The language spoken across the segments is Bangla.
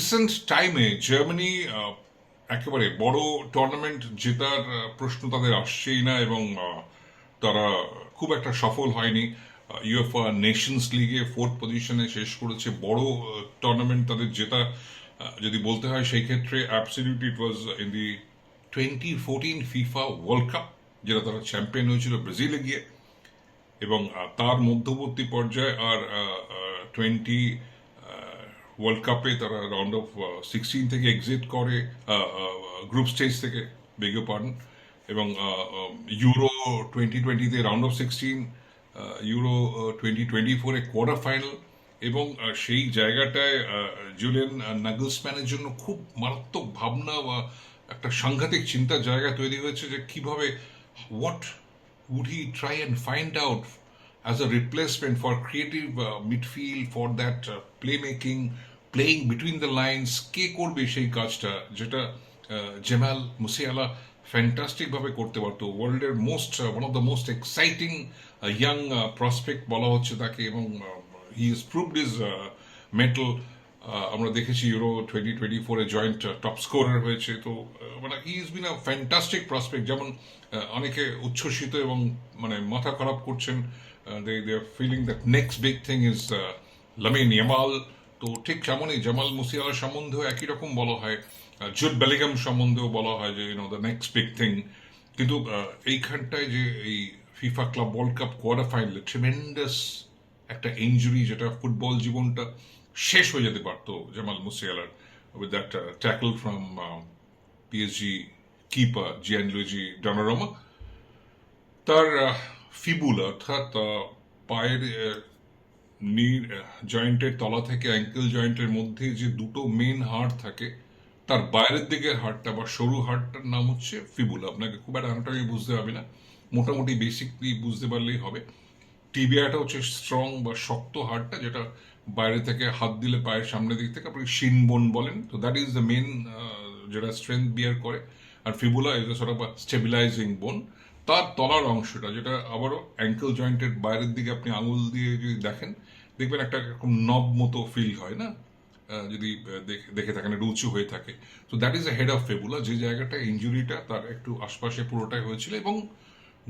রিসেন্ট টাইমে জার্মানি একেবারে বড় টুর্নামেন্ট জেতার প্রশ্ন তাদের আসছেই না, এবং তারা খুব একটা সফল হয়নি। ইউএফএ নেশনস লিগে 4th পজিশনে শেষ করেছে। বড় টুর্নামেন্ট তাদের জেতা যদি বলতে হয় সেই ক্ষেত্রে absolutely it was in the 2014 FIFA world cup, যেটা তারা চ্যাম্পিয়ন হয়েছিল ব্রাজিলে গিয়ে। এবং তার মধ্যবর্তী পর্যায়ে আর 20 ওয়ার্ল্ড কাপে তারা রাউন্ড অফ 16 থেকে এক্সিট করে, গ্রুপ স্টেজ থেকে, বেগ পার্ডন। এবং ইউরো 2020-তে রাউন্ড অফ 16, ইউরো 2024-এ কোয়ার্টার ফাইনাল। এবং সেই জায়গাটায় জুলিয়ান নাগলসম্যানের জন্য খুব মারাত্মক ভাবনা বা একটা সাংঘাতিক চিন্তার জায়গা তৈরি হয়েছে যে কিভাবে, what would he try and find out as a replacement for creative midfield, for that playmaking, playing between the lines, কে করবে সেই কাজটা, যেটা জেমাল মুসিয়ালা ফ্যান্টাস্টিক ভাবে করতে পারতো। ওয়ার্ল্ডের one of the most exciting young prospect বলা হচ্ছে তাকে, এবং he is proved is metal. আমরা দেখেছি ইউরো 2024-এ জয়েন্ট টপ স্কোরার হয়েছে। তো মানে he is bin a fantastic prospect. যেমন অনেকে উচ্ছ্বসিত এবং মানে মাথা খারাপ করছেন, they are feeling that next big thing is Lamine Yamal. তো ঠিক তেমনই জামাল মুসিয়ালা সম্বন্ধেও একই রকম বলা হয়, জুড বেলিগাম সম্বন্ধেও বলা হয় যে দ্য নেক্সট বিগ থিং। কিন্তু এইখানটায় যে এই FIFA club world cup quarter ফাইনালে ট্রিমেন্ডাস একটা ইনজুরি, যেটা ফুটবল জীবনটা শেষ হয়ে যেতে পারতো জামাল মুসিয়ালার, with that tackle from PSG keeper Gianluigi Donnarumma. তার ফিবুলা অর্থাৎ পায়ের নি জয়েন্টের তলা থেকে অ্যাঙ্কেল জয়েন্টের মধ্যে যে দুটো মেন হাড় থাকে, তার বাইরের দিকের হাড়টা বা সরু হাড়টার নাম হচ্ছে ফিবুলা। আপনাকে খুব একটা আনাটাকে বুঝতে হবে না, মোটামুটি বেসিকলি বুঝতে পারলেই হবে। টিবিয়াটা হচ্ছে স্ট্রং বা শক্ত হাড়টা, যেটা বাইরে থেকে হাত দিলে পায়ের সামনের দিক থেকে আপনি শিন বোন বলেন। তো দ্যাট ইজ দ্য মেন যেটা স্ট্রেংথ বিয়ার করে। আর fibula is a sort of stabilising bone. তার তলার অংশটা, যেটা আবারও অ্যাঙ্কেল জয়েন্টের বাইরের দিকে আপনি আঙুল দিয়ে যদি দেখেন, দেখবেন একটা এরকম নব মতো ফিল হয় না, যদি দেখে থাকেন, একটু উঁচু হয়ে থাকে। তো that is a head of fibula, যে জায়গাটা ইঞ্জুরিটা তার একটু আশপাশে পুরোটাই হয়েছিল। এবং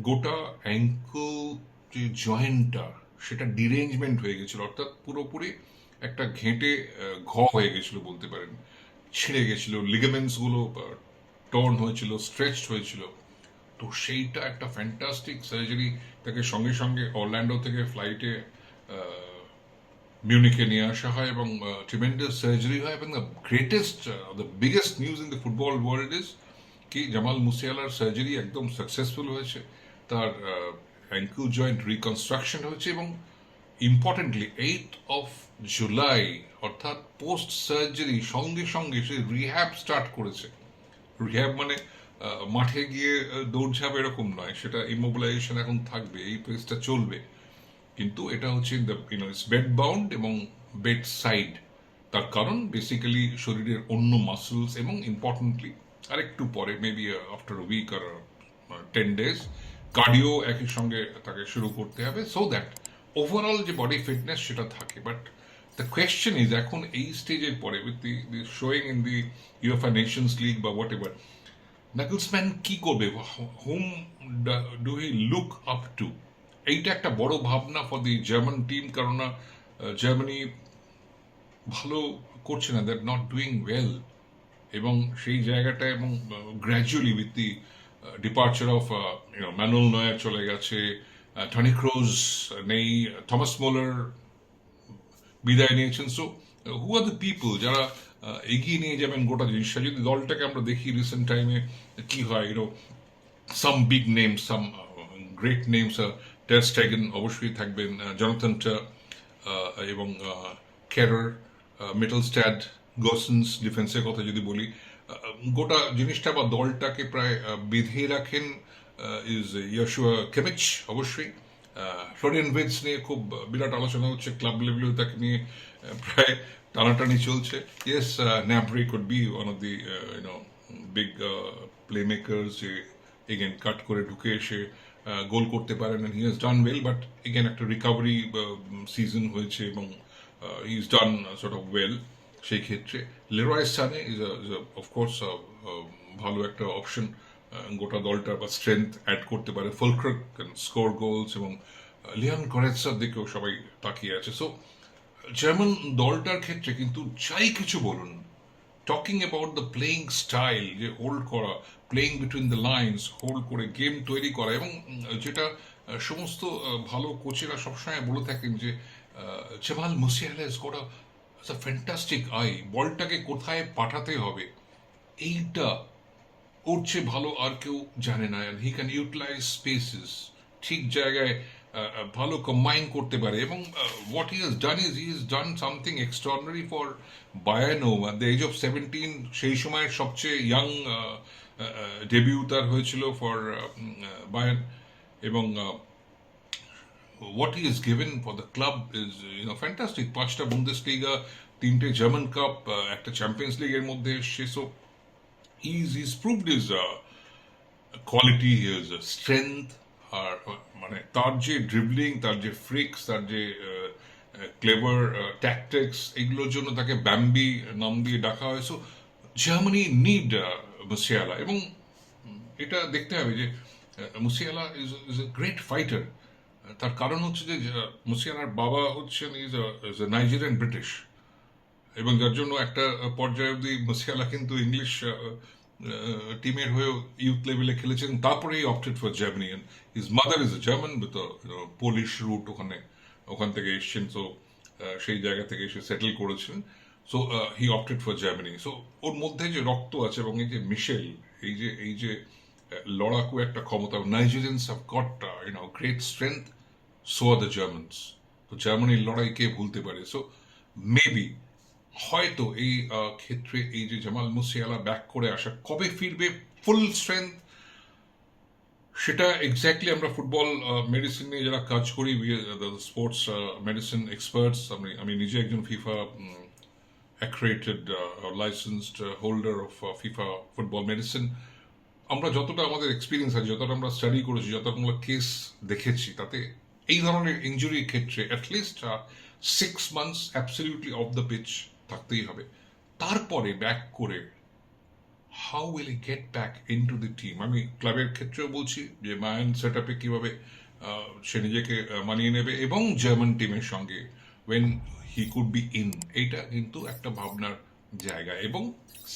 গোটা অ্যাঙ্কেল যে জয়েন্টটা, সেটা ডিরেঞ্জমেন্ট হয়ে গেছিল, অর্থাৎ পুরোপুরি একটা ঘেঁটে হয়ে গেছিল বলতে পারেন, ছিঁড়ে গেছিল, লিগামেন্টস গুলো টর্ন হয়েছিল, স্ট্রেচড হয়েছিল। তো সেইটা একটা ফ্যান্টাস্টিক সার্জারি। তাকে সঙ্গে সঙ্গে অরল্যান্ডো থেকে ফ্লাইটে মিউনিকে নিয়ে আসা হয়, এবং ট্রিমেন্ডাস সার্জারি হয়। এবং the biggest news in the football world is কি জামাল মুসিয়ালার সার্জারি একদম সাকসেসফুল হয়েছে, তার অ্যাঙ্কেল জয়েন্ট রিকনস্ট্রাকশন হয়েছে, এবং ইম্পর্টেন্টলি 8th অফ জুলাই অর্থাৎ পোস্ট সার্জারি সঙ্গে সঙ্গে সে রিহ্যাব স্টার্ট করেছে। রিহ্যাব মানে মাঠে গিয়ে দৌড়ঝাঁপ এরকম নয়, সেটা ইমোবিলাইজেশন এখন থাকবে, এই পেজটা চলবে। কিন্তু এটা হচ্ছে ইটস বেড বাউন্ড এবং বেড সাইড। তার কারণ বেসিক্যালি শরীরের অন্য মাসলস, এবং ইম্পর্টেন্টলি আরেকটু পরে মেবি আফটার উইক আর 10 days কার্ডিও একই সঙ্গে তাকে শুরু করতে হবে, সো দ্যাট ওভারঅল যে বডি ফিটনেস সেটা থাকে। বাট দ্য কোয়েশ্চেন ইজ, এখন এই স্টেজের পরে with the showing in the UEFA Nations League বা হোয়াট এভার, নাগলসম্যান কি করবে, whom do he look up to? এইটা একটা বড় ভাবনা ফর দি জার্মান টিম। কেননা জার্মানি ভালো করছে না, দ্যাট নট ডুইং ওয়েল। এবং সেই জায়গাটা, এবং gradually with the departure of Manuel Neuer চলে গেছে, টনি ক্রোজ নেই, থমাস মোলার বিদায় নিয়েছেন। So who are the people যারা এগিয়ে নিয়ে যাবেন গোটা জিনিসটা? যদি দলটাকে আমরা দেখি রিসেন্ট টাইমে কি হয়, some big names, some great names, ter Stegen অবশ্যই থাকবেন, জনাথন টা, এবং ক্যারার, মিডলস্ট্যাড, গোসেন্স ডিফেন্সের কথা যদি বলি, গোটা জিনিসটা বা দলটাকে প্রায় বেঁধে রাখেন ইজ ইয়াশুয়া কেমিচ। অবশ্যই ফ্লোরিয়ান ভিটস নিয়ে খুব বিরাট আলোচনা হচ্ছে, ক্লাব লেভেলেও তাকে নিয়ে প্রায় টানাটানি চলছে। Yes, Gnabry could be one of the big play makers, যে এগেন কাট করে ঢুকে এসে গোল করতে পারেন, he has done well. But again একটা রিকভারি সিজন হয়েছে, এবং he is done sort of well. সেই ক্ষেত্রে লেরয় সানে ইজ অফকোর্স ভালো একটা অপশন, গোটা দলটা বা স্ট্রেংথ অ্যাড করতে পারে। ফুলক্রক স্কোর গোলস এবং লিয়ান গরেৎসার দিকেও সবাই তাকিয়ে আছে। সো জার্মান দলটার ক্ষেত্রে কিন্তু যাই কিছু বলুন, talking about the playing style, যে হোল্ড করা, playing between the lines, hold করে গেম তৈরি করা, এবং যেটা সমস্ত ভালো কোচেরা সবসময় বলে থাকেন যে Jamal Musiala is got a fantastic eye, বলটাকে কোথায় পাঠাতে হবে এইটা ওর চেয়ে ভালো আর কেউ জানে না। হি ক্যান ইউটিলাইজ স্পেসেস, ঠিক জায়গায় ভালো কম্বাইন করতে পারে। এবং what he has done is he is done something extraordinary for Bayern at the age of 17। সেই সময়ের সবচেয়ে ইয়াং ডেবিউ তার হয়েছিল ফর বায়ান। এবং what he has given for the club is fantastic. 5টা বুন্দেসলিগা, 3টে জার্মান কাপ, একটা চ্যাম্পিয়ন্স লিগের মধ্যে এসছে। So he's proved his quality, his strength. আর মানে তার যে ড্রিবলিং, তার যে ফ্রিক্স, তার যে ক্লেভার ট্যাকটিক্স, এগুলোর জন্য তাকে ব্যাম্বি নাম দিয়ে ডাকা হয়। So Germany need Musiala. এবং এটা দেখতে হবে যে Musiala is a great fighter. তার কারণ হচ্ছে যে মুসিয়ালার বাবা হচ্ছেন ইজ এ নাইজেরিয়ান ব্রিটিশ, এবং যার জন্য একটা পর্যায়ে অবধি মুসিয়ালা কিন্তু ইংলিশ টিমের হয়েও ইউথ লেভেলে খেলেছেন। তারপরেই opted for Germany. His mother is a German with Polish root, ওখান থেকে এসছেন। সো সেই জায়গা থেকে এসে সেটেল করেছেন। So he opted for Germany. So ওর মধ্যে যে রক্ত আছে, এবং এই যে মিশেল, এই যে লড়াকু একটা ক্ষমতা, Nigerians have got great strength, so are the Germans. তো জার্মানির লড়াই কে ভুলতে পারে? সো মেবি হয়তো এই ক্ষেত্রে এই যে জামাল মুসিয়ালা ব্যাক করে আসা, কবে ফিরবে ফুল স্ট্রেংথ, সেটা এক্স্যাক্টলি আমরা ফুটবল মেডিসিন নিয়ে যারা কাজ করি, স্পোর্টস মেডিসিন এক্সপার্টস, আমি নিজে একজন FIFA accredited licensed holder of FIFA football medicine, আমরা যতটা আমাদের এক্সপিরিয়েন্স আছে, যতটা আমরা স্টাডি করেছি, যতটা আমরা কেস দেখেছি, তাতে এই ধরনের ইঞ্জুরির ক্ষেত্রে at least 6 months absolutely off the pitch থাকতেই হবে। তারপরে ব্যাক করে how will he get back into the team. আমি ক্লাবের ক্ষেত্রেও বলছি যে মায়ান সেট আপে কীভাবে সে নিজেকে মানিয়ে নেবে, এবং জার্মান টিমের সঙ্গে when he could be in, এইটা কিন্তু একটা ভাবনার জায়গা। এবং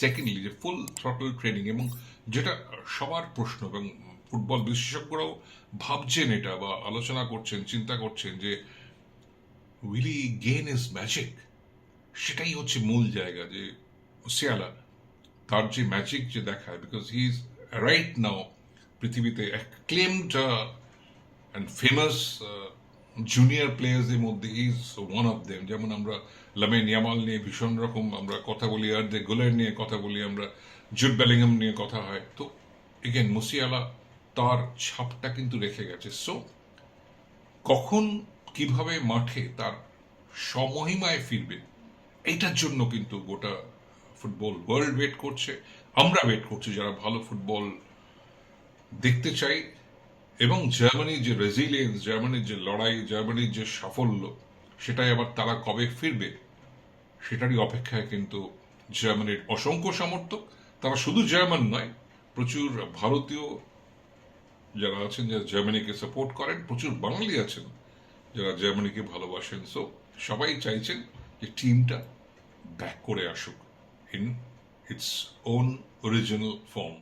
সেকেন্ডলি যে ফুল থ্রটল ট্রেনিং, এবং যেটা সবার প্রশ্ন, এবং ফুটবল বিশেষজ্ঞরাও ভাবছেন এটা, বা আলোচনা করছেন, চিন্তা করছেন যে will he gain his magic. সেটাই হচ্ছে মূল জায়গা, যে মুসিয়ালা তার যে ম্যাজিক যে দেখায়, because he is right now পৃথিবীতে অ্যাক্লেমড অ্যান্ড ফেমাস জুনিয়র প্লেয়ার্সদের মধ্যে ইজ ওয়ান অফ দেম। যেমন আমরা লামিন ইয়ামাল নিয়ে ভীষণ রকম আমরা কথা বলি, আর্দে গুলার নিয়ে কথা বলি, আমরা জুড বেলিংহাম নিয়ে কথা হয়। তো এগেন মুসিয়ালা তার ছাপটা কিন্তু রেখে গেছে। সো কখন কিভাবে মাঠে তার সমহিমায় ফিরবে, এইটার জন্য কিন্তু গোটা ফুটবল ওয়ার্ল্ড ওয়েট করছে, আমরা ওয়েট করছি যারা ভালো ফুটবল দেখতে চাই। এবং জার্মানির যে রেজিলিয়েন্স, জার্মানির যে লড়াই, জার্মানির যে সাফল্য, সেটাই আবার তারা কবে ফিরবে, সেটারই অপেক্ষায় কিন্তু জার্মানির অসংখ্য সমর্থক। তারা শুধু জার্মান নয়, প্রচুর ভারতীয় যারা আছেন, যারা জার্মানিকে সাপোর্ট করেন, প্রচুর বাঙালি আছেন যারা জার্মানিকে ভালোবাসেন। সো সবাই চাইছেন যে টিমটা ব্যাক করে আসুক in its own original form.